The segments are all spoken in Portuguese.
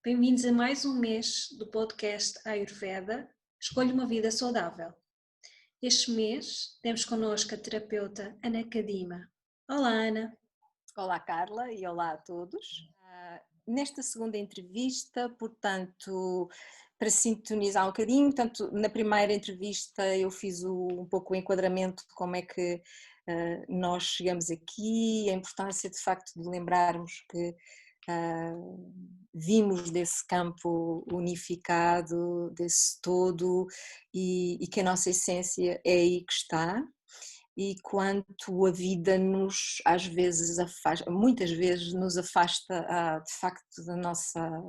Bem-vindos a mais um mês do podcast Ayurveda, Escolha uma Vida Saudável. Este mês temos connosco a terapeuta Ana Kadima. Olá, Ana. Olá, Carla, e olá a todos. Nesta segunda entrevista, portanto, para sintonizar um bocadinho, portanto, na primeira entrevista eu fiz um pouco o enquadramento de como é que nós chegamos aqui, a importância de facto de lembrarmos que vimos desse campo unificado, desse todo, e que a nossa essência é aí que está. E quanto a vida nos, às vezes, afasta, muitas vezes nos afasta de facto da nossa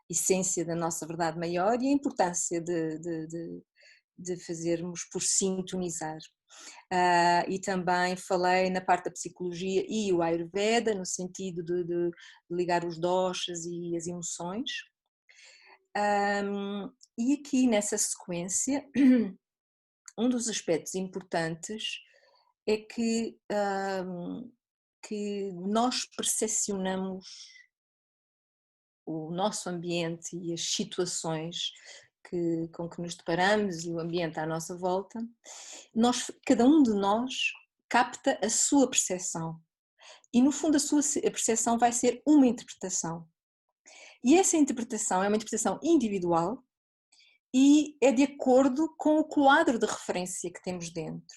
essência, da nossa verdade maior, e a importância de fazermos por sintonizar. E também falei na parte da psicologia e o Ayurveda, no sentido de ligar os doshas e as emoções. E aqui nessa sequência, um dos aspectos importantes é que nós percepcionamos o nosso ambiente e as situações com que nos deparamos e o ambiente à nossa volta. Cada um de nós capta a sua percepção e no fundo a percepção vai ser uma interpretação. E essa interpretação é uma interpretação individual e é de acordo com o quadro de referência que temos dentro,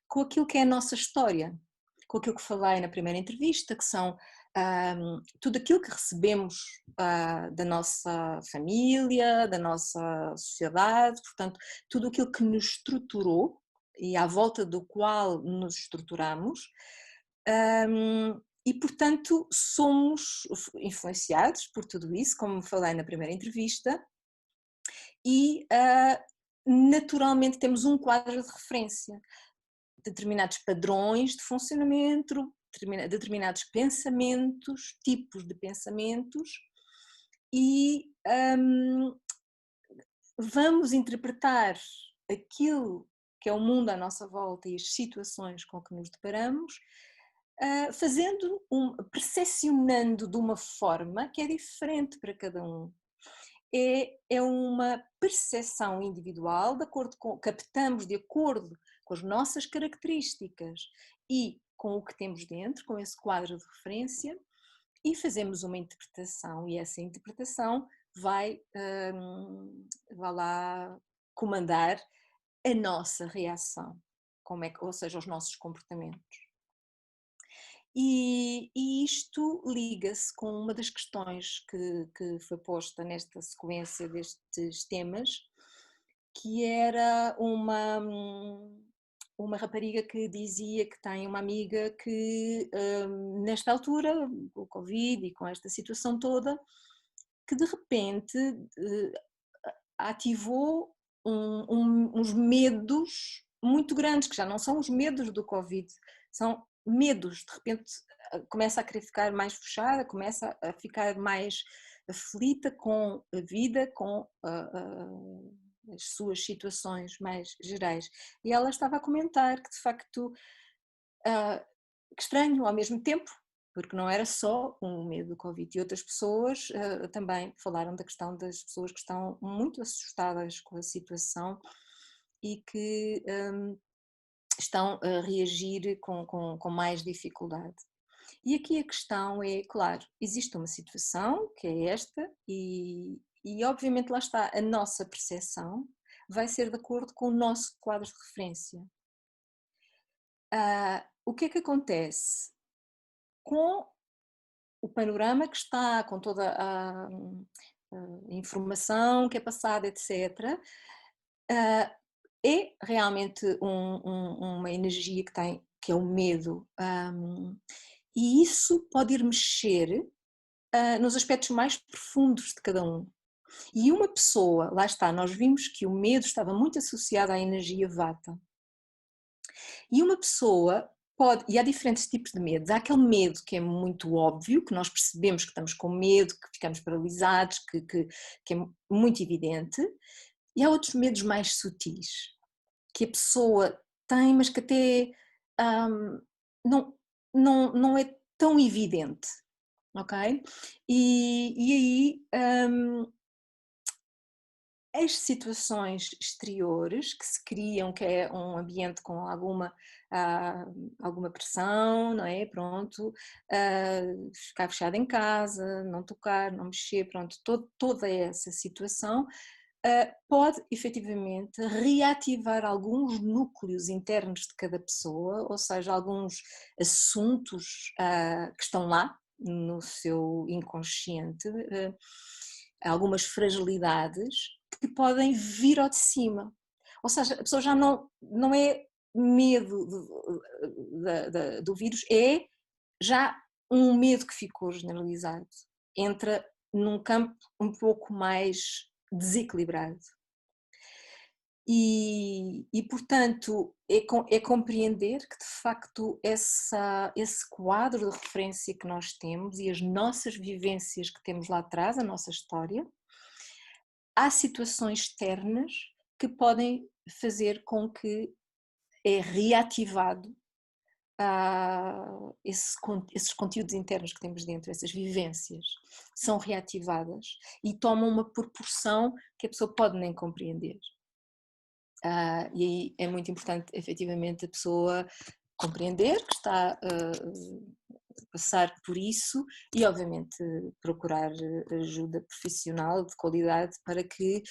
com aquilo que é a nossa história, com aquilo que falei na primeira entrevista, que são tudo aquilo que recebemos da nossa família, da nossa sociedade, portanto, tudo aquilo que nos estruturou e à volta do qual nos estruturamos, e portanto somos influenciados por tudo isso, como falei na primeira entrevista, e naturalmente temos um quadro de referência, determinados padrões de funcionamento, determinados pensamentos, tipos de pensamentos, e vamos interpretar aquilo que é o mundo à nossa volta e as situações com que nos deparamos, percepcionando de uma forma que é diferente para cada um. É uma percepção individual, captamos de acordo com as nossas características e com o que temos dentro, com esse quadro de referência, e fazemos uma interpretação, e essa interpretação vai lá comandar a nossa reação, ou seja, os nossos comportamentos. E isto liga-se com uma das questões que foi posta nesta sequência destes temas, que era uma rapariga que dizia que tem uma amiga que nesta altura, com o Covid e com esta situação toda, que de repente ativou uns medos muito grandes, que já não são os medos do Covid, são medos, de repente começa a querer ficar mais fechada, começa a ficar mais aflita com a vida, com as suas situações mais gerais. E ela estava a comentar que de facto, que estranho ao mesmo tempo, porque não era só um medo do Covid, e outras pessoas também falaram da questão das pessoas que estão muito assustadas com a situação e que estão a reagir com mais dificuldade. E aqui a questão é, claro, existe uma situação que é esta e obviamente lá está, a nossa percepção vai ser de acordo com o nosso quadro de referência. O que é que acontece? Com o panorama que está, com toda a informação que é passada, etc., é realmente uma energia que é o medo, e isso pode ir mexer nos aspectos mais profundos de cada um. E uma pessoa, lá está, nós vimos que o medo estava muito associado à energia vata. E uma pessoa e há diferentes tipos de medos. Há aquele medo que é muito óbvio, que nós percebemos que estamos com medo, que ficamos paralisados, que é muito evidente. E há outros medos mais sutis, que a pessoa tem, mas que até não é tão evidente. ok? E aí as situações exteriores que se criam, que é um ambiente com ah, alguma pressão, não é? Pronto, ficar fechado em casa, não tocar, não mexer, pronto, toda essa situação pode efetivamente reativar alguns núcleos internos de cada pessoa, ou seja, alguns assuntos que estão lá no seu inconsciente, algumas fragilidades que podem vir ao de cima. Ou seja, a pessoa já não é medo do vírus, é já um medo que ficou generalizado. Entra num campo um pouco mais desequilibrado. Portanto, é compreender que, de facto, esse quadro de referência que nós temos e as nossas vivências que temos lá atrás, a nossa história, há situações externas que podem fazer com que é reativado esses conteúdos internos que temos dentro, essas vivências, são reativadas e tomam uma proporção que a pessoa pode nem compreender. E aí é muito importante, efetivamente, a pessoa compreender que está a passar por isso e, obviamente, procurar ajuda profissional de qualidade para que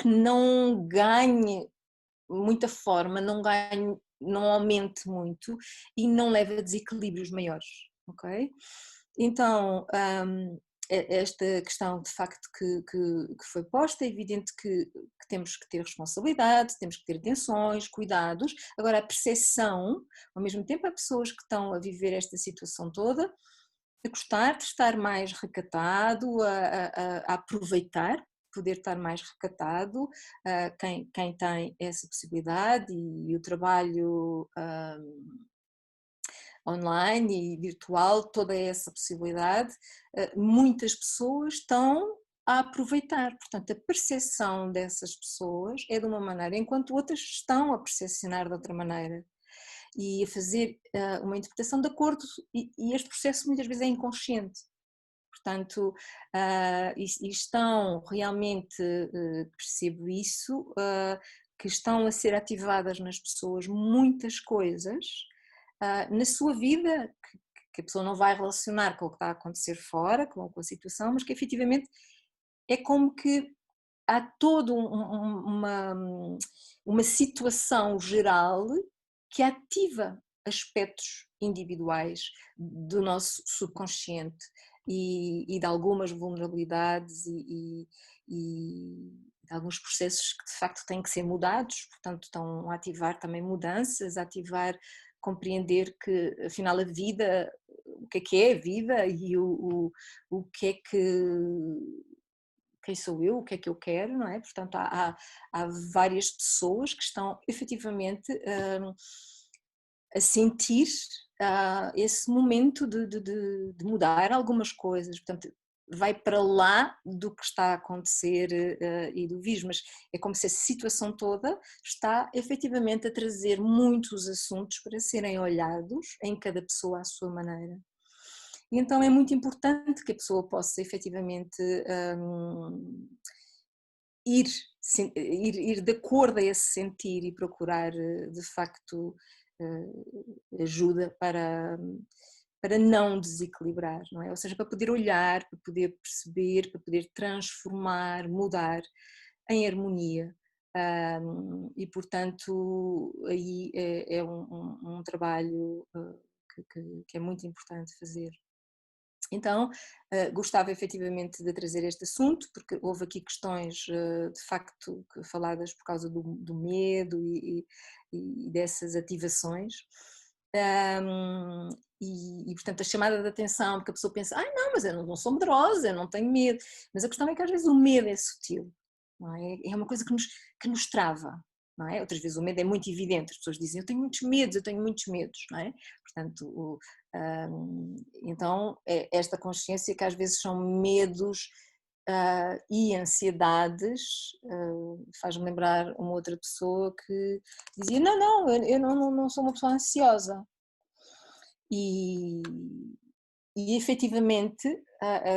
não ganhe muita forma, não aumente muito e não leve a desequilíbrios maiores, ok? Então, esta questão de facto que foi posta, é evidente que temos que ter responsabilidade, temos que ter atenções, cuidados. Agora, a percepção, ao mesmo tempo, há pessoas que estão a viver esta situação toda, a gostar de estar mais recatado, a aproveitar, poder estar mais recatado, quem tem essa possibilidade e o trabalho online e virtual, toda essa possibilidade, muitas pessoas estão a aproveitar, portanto a percepção dessas pessoas é de uma maneira, enquanto outras estão a percepcionar de outra maneira e a fazer uma interpretação de acordo, e este processo muitas vezes é inconsciente. Portanto, e estão realmente, percebo isso, que estão a ser ativadas nas pessoas muitas coisas na sua vida que a pessoa não vai relacionar com o que está a acontecer fora, com a situação, mas que efetivamente é como que há toda uma situação geral que ativa aspectos individuais do nosso subconsciente e de algumas vulnerabilidades e de alguns processos que de facto têm que ser mudados, portanto estão a ativar também mudanças, a ativar, compreender que afinal a vida, o que é a vida e o que é que quem sou eu, o que é que eu quero, não é? Portanto, há várias pessoas que estão efetivamente a sentir esse momento de mudar algumas coisas, portanto, vai para lá do que está a acontecer e do vírus, mas é como se a situação toda está efetivamente a trazer muitos assuntos para serem olhados em cada pessoa à sua maneira. E então é muito importante que a pessoa possa efetivamente ir de acordo a esse sentir e procurar de facto ajuda para não desequilibrar, não é? Ou seja, para poder olhar, para poder perceber, para poder transformar, mudar em harmonia. E portanto aí é um trabalho que é muito importante fazer. Então, gostava efetivamente de trazer este assunto, porque houve aqui questões de facto faladas por causa do medo e dessas ativações. Portanto a chamada de atenção, porque a pessoa pensa, não, mas eu não sou medrosa, eu não tenho medo, mas a questão é que às vezes o medo é sutil, não é? É uma coisa que nos trava, não é? Outras vezes o medo é muito evidente, as pessoas dizem, eu tenho muitos medos, não é? Portanto, então esta consciência que às vezes são medos e ansiedades, faz-me lembrar uma outra pessoa que dizia, eu não sou uma pessoa ansiosa. E E efetivamente,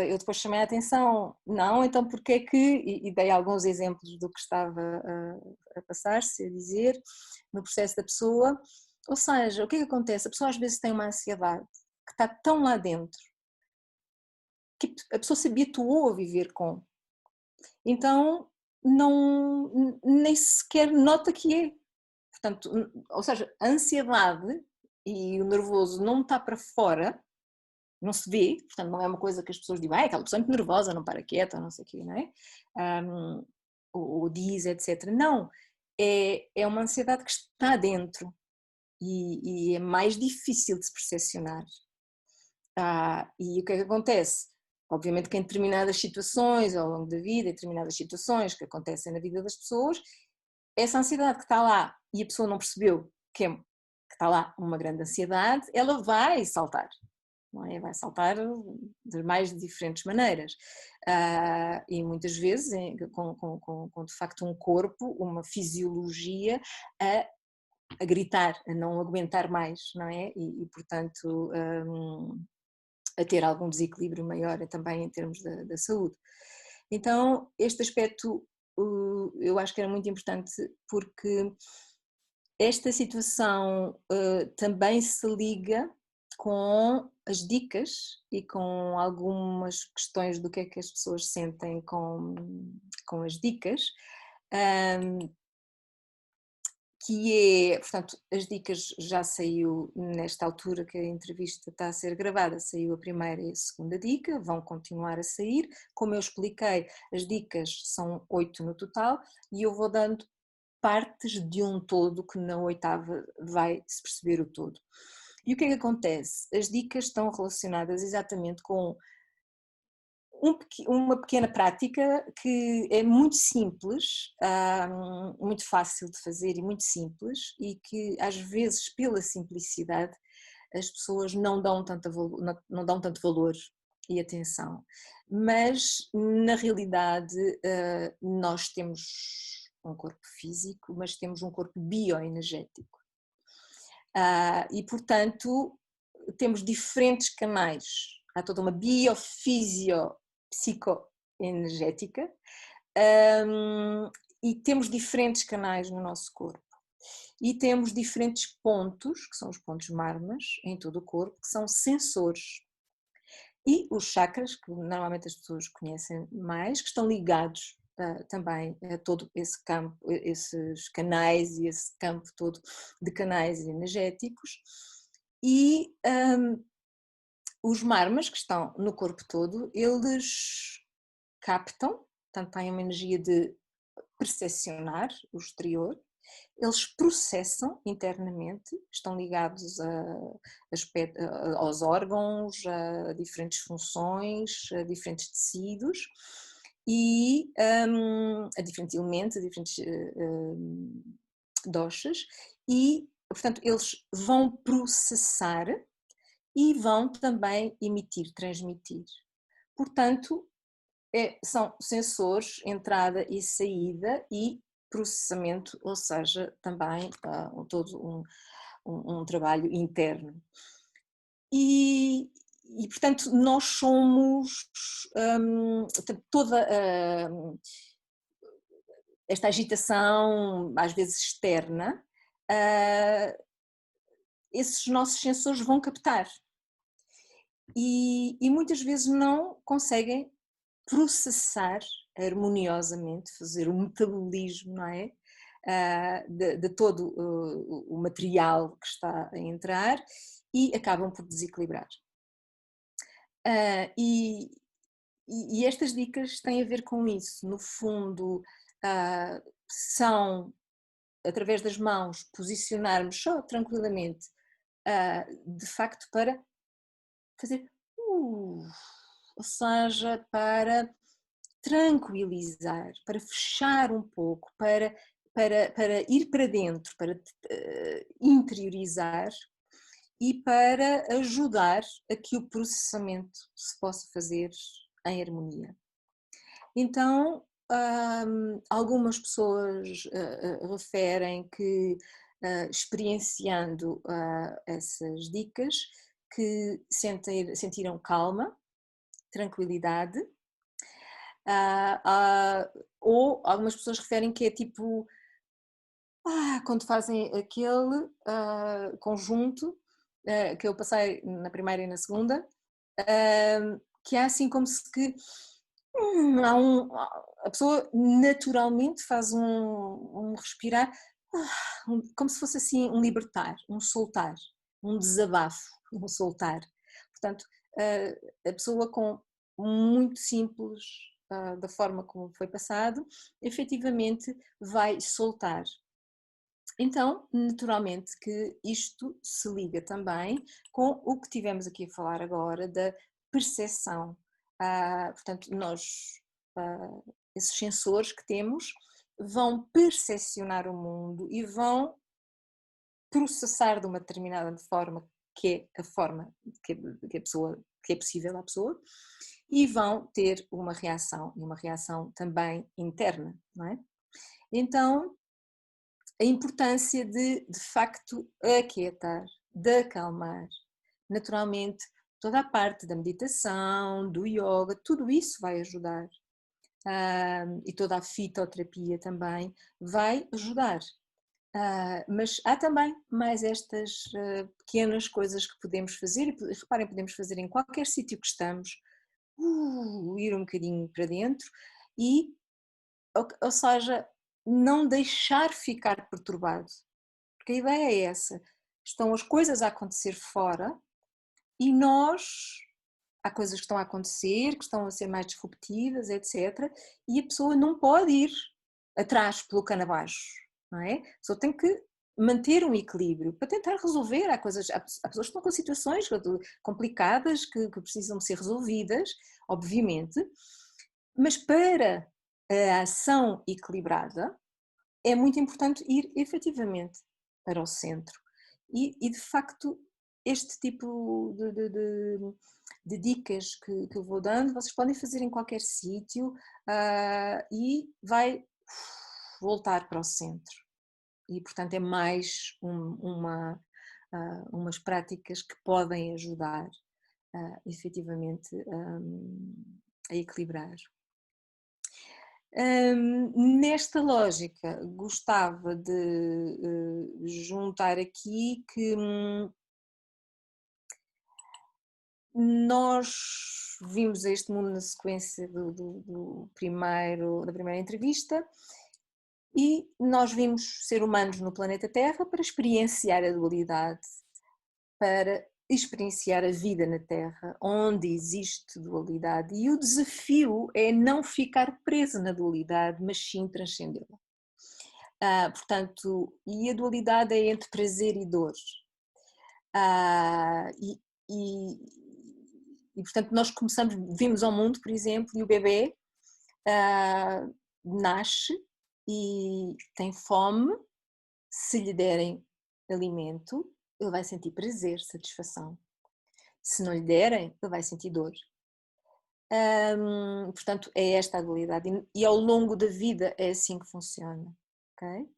eu depois chamei a atenção, não, então porque é que, e dei alguns exemplos do que estava a passar-se, a dizer, no processo da pessoa, ou seja, o que é que acontece? A pessoa às vezes tem uma ansiedade que está tão lá dentro, que a pessoa se habituou a viver com, então não, nem sequer nota que é. Portanto, ou seja, a ansiedade e o nervoso não está para fora, não se vê, portanto não é uma coisa que as pessoas digam, aquela pessoa é muito nervosa, não para quieta, não sei o quê, não é? Ou diz, etc. Não, é uma ansiedade que está dentro e é mais difícil de se percepcionar. E o que é que acontece? Obviamente que em determinadas situações ao longo da vida, em determinadas situações que acontecem na vida das pessoas, essa ansiedade que está lá e a pessoa não percebeu que está lá uma grande ansiedade, ela vai saltar. Não é? Vai saltar de mais diferentes maneiras e muitas vezes com de facto um corpo, uma fisiologia a gritar, a não aguentar mais, não é? E portanto a ter algum desequilíbrio maior também em termos da saúde. Então este aspecto eu acho que era muito importante porque esta situação também se liga com as dicas e com algumas questões do que é que as pessoas sentem com as dicas, que é, portanto, as dicas já saiu nesta altura que a entrevista está a ser gravada, saiu a primeira e a segunda dica, vão continuar a sair, como eu expliquei, as dicas são 8 no total e eu vou dando partes de um todo que na oitava vai-se perceber o todo. E o que é que acontece? As dicas estão relacionadas exatamente com uma pequena prática que é muito simples, muito fácil de fazer e muito simples e que às vezes pela simplicidade as pessoas não dão tanto valor e atenção, mas na realidade nós temos um corpo físico, mas temos um corpo bioenergético e portanto temos diferentes canais, há toda uma biofisio psicoenergética e temos diferentes canais no nosso corpo e temos diferentes pontos, que são os pontos marmas em todo o corpo, que são sensores e os chakras, que normalmente as pessoas conhecem mais, que estão ligados também a todo esse campo, esses canais e esse campo todo de canais energéticos e os marmas que estão no corpo todo, eles captam, portanto têm uma energia de percepcionar o exterior, eles processam internamente, estão ligados aos órgãos, a diferentes funções, a diferentes tecidos e a diferentes elementos, a diferentes doshas e, portanto, eles vão processar e vão também emitir, transmitir. Portanto, são sensores, entrada e saída e processamento, ou seja, também todo um trabalho interno. E portanto, nós somos toda esta agitação, às vezes externa, esses nossos sensores vão captar. E muitas vezes não conseguem processar harmoniosamente, fazer o metabolismo, não é? De todo o material que está a entrar e acabam por desequilibrar. E estas dicas têm a ver com isso, no fundo são, através das mãos, posicionarmos só tranquilamente, de facto para fazer, ou seja, para tranquilizar, para fechar um pouco, para ir para dentro, para interiorizar e para ajudar a que o processamento se possa fazer em harmonia. Então, algumas pessoas referem que, experienciando essas dicas, que sentiram calma, tranquilidade, ou algumas pessoas referem que é tipo, quando fazem aquele conjunto, que eu passei na primeira e na segunda, que é assim como se que a pessoa naturalmente faz um respirar, como se fosse assim um libertar, um soltar, um desabafo, um soltar. Portanto, a pessoa com muito simples, da forma como foi passado, efetivamente vai soltar. Então, naturalmente que isto se liga também com o que tivemos aqui a falar agora da percepção. Portanto, esses sensores que temos vão percepcionar o mundo e vão processar de uma determinada forma, que é a forma que a pessoa, que é possível à pessoa, e vão ter uma reação, e uma reação também interna, não é? Então, a importância de facto aquietar, de acalmar. Naturalmente, toda a parte da meditação, do yoga, tudo isso vai ajudar. E toda a fitoterapia também vai ajudar. Mas há também mais estas pequenas coisas que podemos fazer, e reparem, podemos fazer em qualquer sítio que estamos, ir um bocadinho para dentro e, ou seja, não deixar ficar perturbado. Porque a ideia é essa, estão as coisas a acontecer fora e há coisas que estão a acontecer, que estão a ser mais disruptivas, etc. E a pessoa não pode ir atrás pelo cano abaixo, não é? A pessoa tem que manter um equilíbrio para tentar resolver. Há pessoas que estão com situações complicadas que precisam ser resolvidas, obviamente, mas para a ação equilibrada é muito importante ir efetivamente para o centro. E de facto, este tipo de dicas que eu vou dando, vocês podem fazer em qualquer sítio e vai voltar para o centro. E portanto é mais umas práticas que podem ajudar efetivamente a equilibrar. Nesta lógica, gostava de juntar aqui que nós vimos este mundo na sequência da primeira entrevista e nós vimos ser humanos no planeta Terra para experienciar a dualidade, para experienciar a vida na Terra, onde existe dualidade, e o desafio é não ficar preso na dualidade, mas sim transcendê-la. Portanto, e a dualidade é entre prazer e dor. E portanto nós vimos ao mundo, por exemplo, e o bebê nasce e tem fome, se lhe derem alimento, ele vai sentir prazer, satisfação. Se não lhe derem, ele vai sentir dor. Portanto, é esta a dualidade e ao longo da vida é assim que funciona, ok?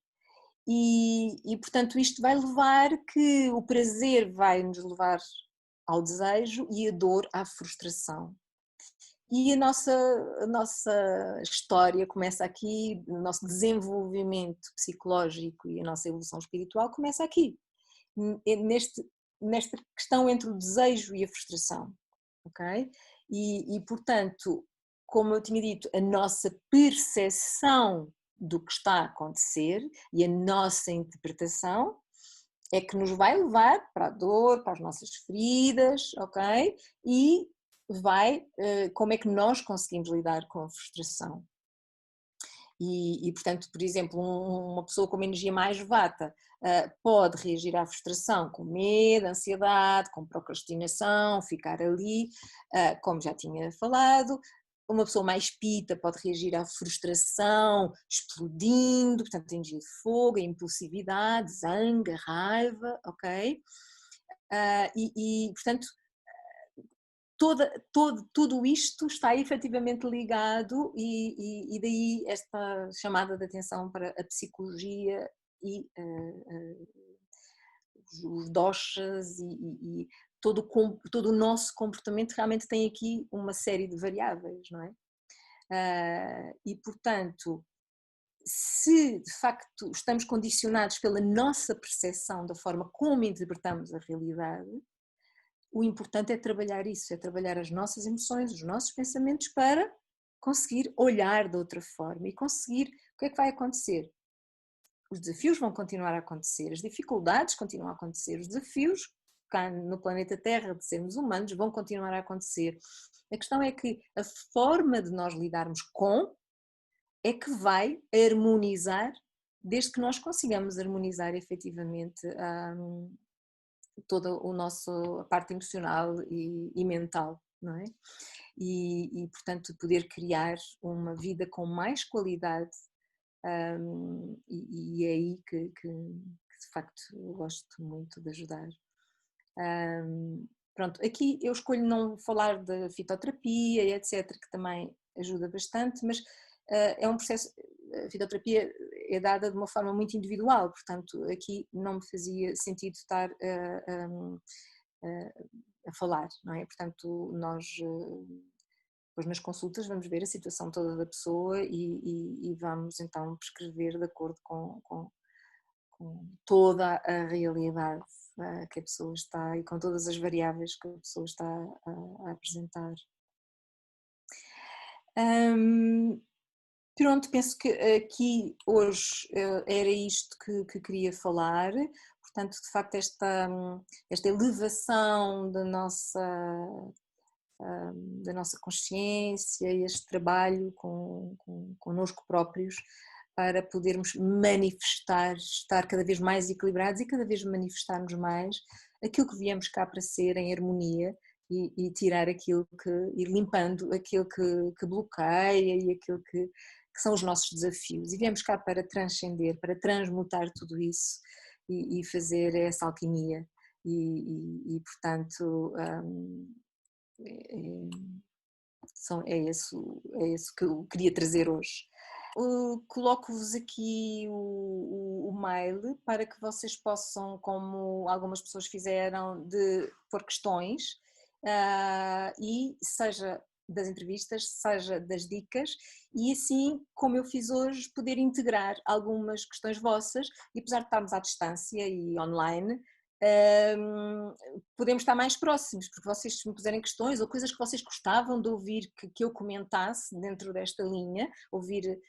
E portanto isto vai levar que o prazer vai nos levar ao desejo e a dor à frustração. E a nossa história começa aqui, o nosso desenvolvimento psicológico e a nossa evolução espiritual começa aqui, nesta questão entre o desejo e a frustração, ok? E portanto, como eu tinha dito, a nossa percepção do que está a acontecer e a nossa interpretação é que nos vai levar para a dor, para as nossas feridas, ok? E como é que nós conseguimos lidar com a frustração. E portanto, por exemplo, uma pessoa com uma energia mais vata pode reagir à frustração com medo, ansiedade, com procrastinação, ficar ali, como já tinha falado. Uma pessoa mais pita pode reagir à frustração, explodindo, portanto, energia de fogo, impulsividade, zanga, raiva, ok? Portanto, tudo isto está efetivamente ligado e daí esta chamada de atenção para a psicologia e os doshas e todo o nosso comportamento realmente tem aqui uma série de variáveis, não é? E portanto, se de facto estamos condicionados pela nossa percepção da forma como interpretamos a realidade, o importante é trabalhar isso, é trabalhar as nossas emoções, os nossos pensamentos para conseguir olhar de outra forma e conseguir, o que é que vai acontecer? Os desafios vão continuar a acontecer, as dificuldades continuam a acontecer, os desafios cá no planeta Terra de sermos humanos vão continuar a acontecer. A questão é que a forma de nós lidarmos com é que vai harmonizar, desde que nós consigamos harmonizar efetivamente toda a parte emocional e mental, não é? E portanto poder criar uma vida com mais qualidade, e é aí que de facto eu gosto muito de ajudar. Pronto, aqui eu escolho não falar da fitoterapia e etc, que também ajuda bastante, mas é um processo, a fitoterapia é dada de uma forma muito individual, portanto aqui não me fazia sentido estar a falar, não é? Portanto nós depois nas consultas vamos ver a situação toda da pessoa e vamos então prescrever de acordo com toda a realidade que a pessoa está e com todas as variáveis que a pessoa está a apresentar. Pronto, penso que aqui hoje era isto que queria falar, portanto de facto esta elevação da nossa consciência e este trabalho connosco próprios para podermos manifestar, estar cada vez mais equilibrados e cada vez manifestarmos mais aquilo que viemos cá para ser em harmonia e tirar aquilo ir limpando aquilo que bloqueia e aquilo que são os nossos desafios e viemos cá para transcender, para transmutar tudo isso e fazer essa alquimia e portanto é isso que eu queria trazer hoje. Coloco-vos aqui o mail para que vocês possam, como algumas pessoas fizeram, de pôr questões e seja das entrevistas, seja das dicas e assim, como eu fiz hoje, poder integrar algumas questões vossas e apesar de estarmos à distância e online, podemos estar mais próximos, porque vocês me puserem questões ou coisas que vocês gostavam de ouvir que eu comentasse dentro desta linha, ouvir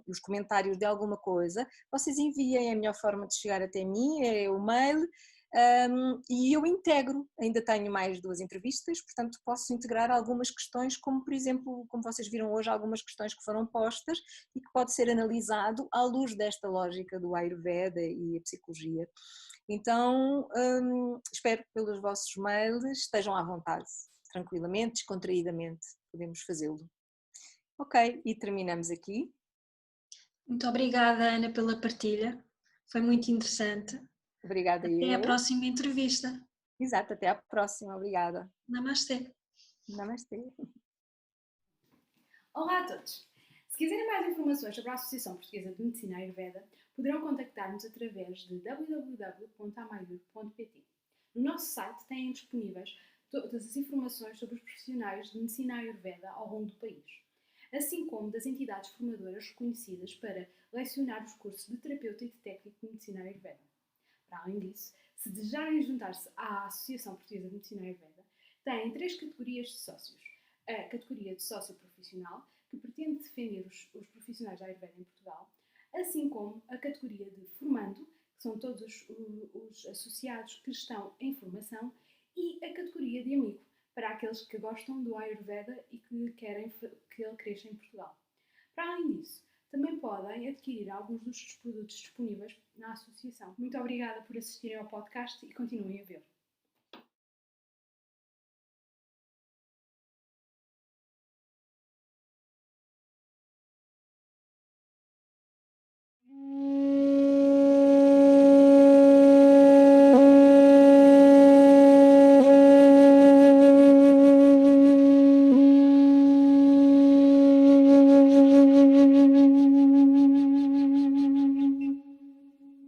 os comentários de alguma coisa, vocês enviem, a melhor forma de chegar até mim é o mail e eu integro, ainda tenho mais 2 entrevistas, portanto posso integrar algumas questões, como por exemplo, como vocês viram hoje, algumas questões que foram postas e que pode ser analisado à luz desta lógica do Ayurveda e a psicologia. Então, espero que pelos vossos mails estejam à vontade, tranquilamente, descontraídamente, podemos fazê-lo. Ok, e terminamos aqui. Muito obrigada, Ana, pela partilha, foi muito interessante. Obrigada Até à eu. próxima entrevista. Exato, até à próxima, obrigada. Namastê. Namastê. Olá a todos! Se quiserem mais informações sobre a Associação Portuguesa de Medicina Ayurveda, poderão contactar-nos através de www.amayur.pt. No nosso site têm disponíveis todas as informações sobre os profissionais de Medicina Ayurveda ao longo do país, assim como das entidades formadoras reconhecidas para lecionar os cursos de terapeuta e de técnico de Medicina Ayurveda. Para além disso, se desejarem juntar-se à Associação Portuguesa de Medicina Ayurveda, têm 3 categorias de sócios. A categoria de sócio profissional, que pretende defender os profissionais da Ayurveda em Portugal, assim como a categoria de formando, que são todos os associados que estão em formação, e a categoria de amigo, para aqueles que gostam do Ayurveda e que querem que ele cresça em Portugal. Para além disso, também podem adquirir alguns dos produtos disponíveis na associação. Muito obrigada por assistirem ao podcast e continuem a ver.